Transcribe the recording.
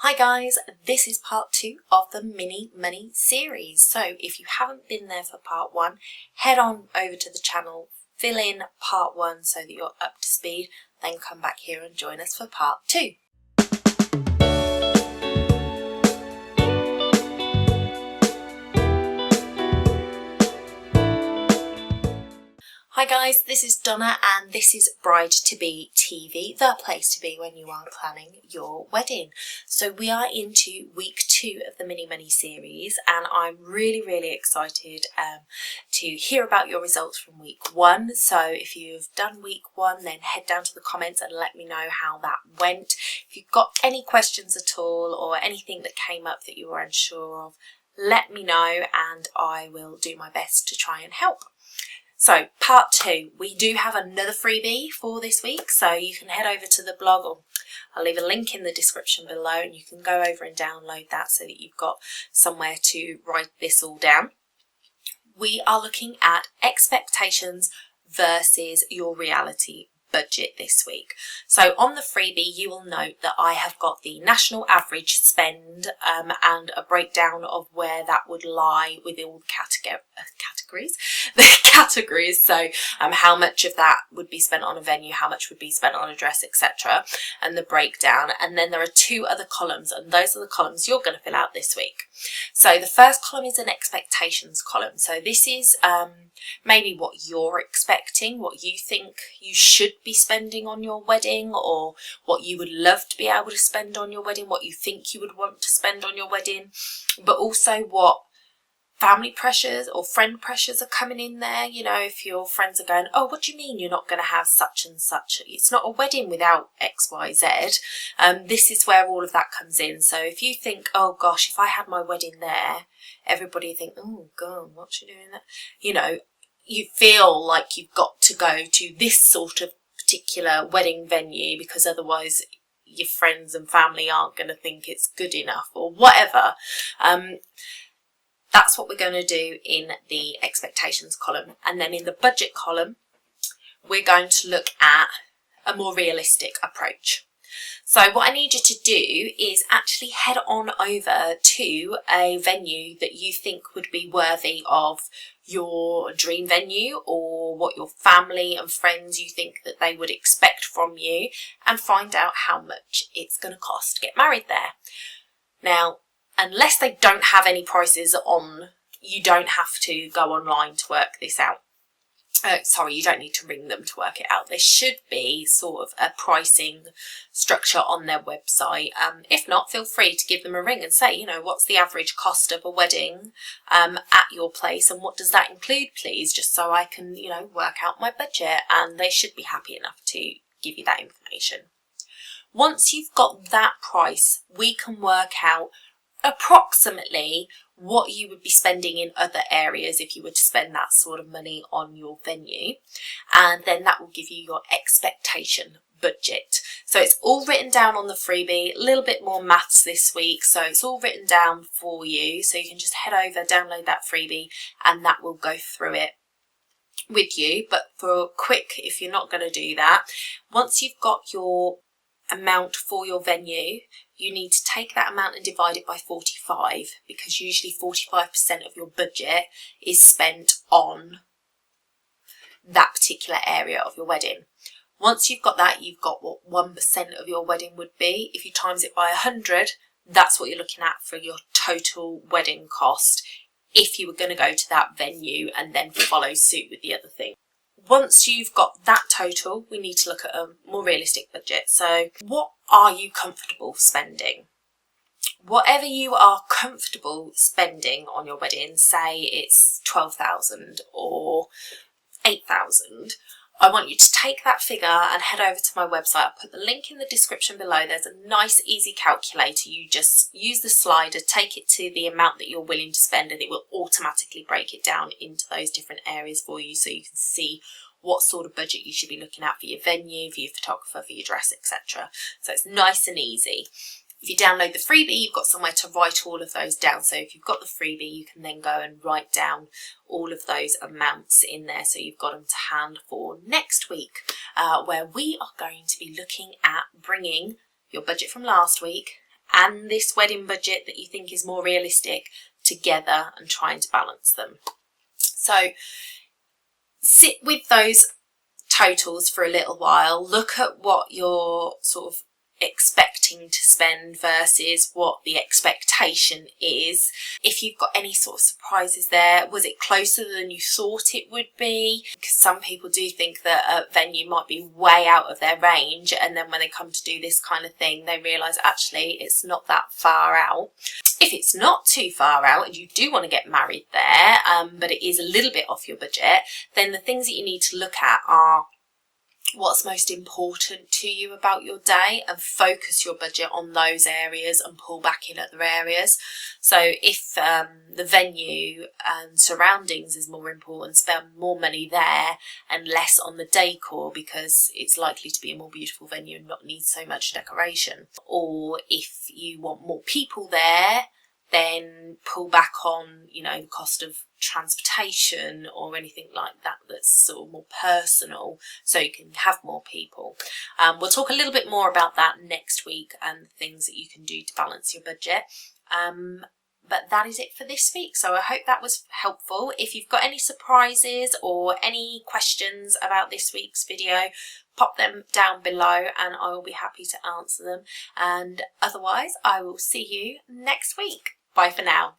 Hi guys, this is part 2 of the mini money series. So if you haven't been there for part 1, head on over to the channel, fill in part 1 so that you're up to speed, then come back here and join us for part 2. Hi guys, this is Donna and this is Bride to Be TV, the place to be when you are planning your wedding. So we are into week 2 of the Mini Money series and I'm really excited to hear about your results from week 1. So if you've done week 1, then head down to the comments and let me know how that went. If you've got any questions at all or anything that came up that you were unsure of, let me know and I will do my best to try and help. So part 2, we do have another freebie for this week, so you can head over to the blog, or I'll leave a link in the description below and you can go over and download that so that you've got somewhere to write this all down. We are looking at expectations versus your reality budget this week. So on the freebie you will note that I have got the national average spend and a breakdown of where that would lie with all the categories, so how much of that would be spent on a venue, how much would be spent on a dress, etc., and the breakdown. And then there are 2 other columns and those are the columns you're going to fill out this week. So the first column is an expectations column, so this is maybe what you're expecting, what you think you should be spending on your wedding, or what you would love to be able to spend on your wedding, what you think you would want to spend on your wedding, but also what family pressures or friend pressures are coming in there. You know, if your friends are going, oh, what do you mean you're not going to have such and such? It's not a wedding without XYZ. This is where all of that comes in. So if you think, oh gosh, if I had my wedding there, everybody would think, oh God, what's she doing there? You know, you feel like you've got to go to this sort of particular wedding venue because otherwise your friends and family aren't going to think it's good enough or whatever. That's what we're going to do in the expectations column. And then in the budget column, we're going to look at a more realistic approach. So what I need you to do is actually head on over to a venue that you think would be worthy of your dream venue, or what your family and friends you think that they would expect from you, and find out how much it's going to cost to get married there. Now, unless they don't have any prices on, you don't have to go online to work this out. Sorry, you don't need to ring them to work it out. There should be sort of a pricing structure on their website. If not, feel free to give them a ring and say, you know, what's the average cost of a wedding at your place, and what does that include, please, just so I can, you know, work out my budget. And they should be happy enough to give you that information. Once you've got that price, we can work out approximately what you would be spending in other areas if you were to spend that sort of money on your venue, and then that will give you your expectation budget. So it's all written down on the freebie, a little bit more maths this week, so it's all written down for you, so you can just head over, download that freebie, and that will go through it with you. But for quick, if you're not going to do that, once you've got your amount for your venue, you need to take that amount and divide it by 45, because usually 45% of your budget is spent on that particular area of your wedding. Once you've got that, you've got what 1% of your wedding would be. If you times it by 100, that's what you're looking at for your total wedding cost if you were going to go to that venue and then follow suit with the other thing. Once you've got that total, we need to look at a more realistic budget. So what are you comfortable spending? Whatever you are comfortable spending on your wedding, say it's 12,000 or 8,000, I want you to take that figure and head over to my website. I'll put the link in the description below. There's a nice easy calculator. You just use the slider, take it to the amount that you're willing to spend, and it will automatically break it down into those different areas for you, so you can see what sort of budget you should be looking at for your venue, for your photographer, for your dress, etc. So it's nice and easy. If you download the freebie, you've got somewhere to write all of those down. So if you've got the freebie, you can then go and write down all of those amounts in there, so you've got them to hand for next week, where we are going to be looking at bringing your budget from last week and this wedding budget that you think is more realistic together and trying to balance them. So sit with those totals for a little while, look at what you're sort of expecting to spend versus what the expectation is. If you've got any sort of surprises there, was it closer than you thought it would be? Because some people do think that a venue might be way out of their range, and then when they come to do this kind of thing they realise actually it's not that far out. If it's not too far out and you do want to get married there, but it is a little bit off your budget, then the things that you need to look at are what's most important to you about your day and focus your budget on those areas and pull back in other areas. So if the venue and surroundings is more important, spend more money there and less on the decor because it's likely to be a more beautiful venue and not need so much decoration. Or if you want more people there, then pull back on, you know, the cost of transportation or anything like that that's sort of more personal so you can have more people. We'll talk a little bit more about that next week and things that you can do to balance your budget. But that is it for this week. So I hope that was helpful. If you've got any surprises or any questions about this week's video, pop them down below and I will be happy to answer them. And otherwise, I will see you next week. Bye for now.